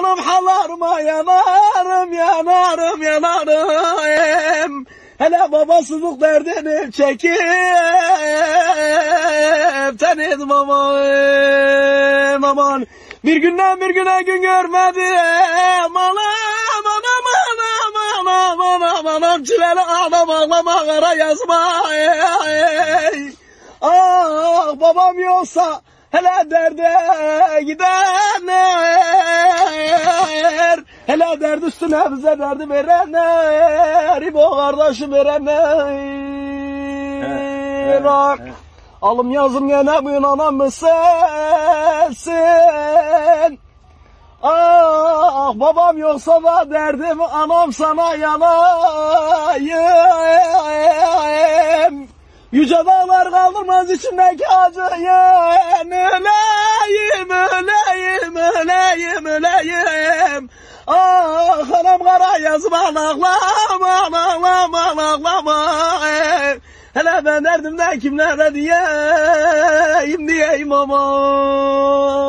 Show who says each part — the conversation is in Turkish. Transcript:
Speaker 1: anam hallarıma yanarım, yanarım, yanarım. Hele babasızlık derdini çekip tenedim aman, aman. Bir günden bir güne gün görmedim, anam, anam, anam, anam, anam, anam. Çileli anam ağlama kara yazma, ah babam yoksa hele derde gidenler, hele derd üstüne bize derdi verenler, İbo kardeşim verenler. Alım yazım gene bugün anam mısın? Ah babam yoksa da derdim anam sana yanayım. Yüce dağlar kaldırmaz içimdeki acıyı. Öleyim, öleyim, öleyim, öleyim. Ah anam kara yazma, ağlama, ağlama, ağlama. Hele ben derdimden kimlere diyeyim, diyeyim aman.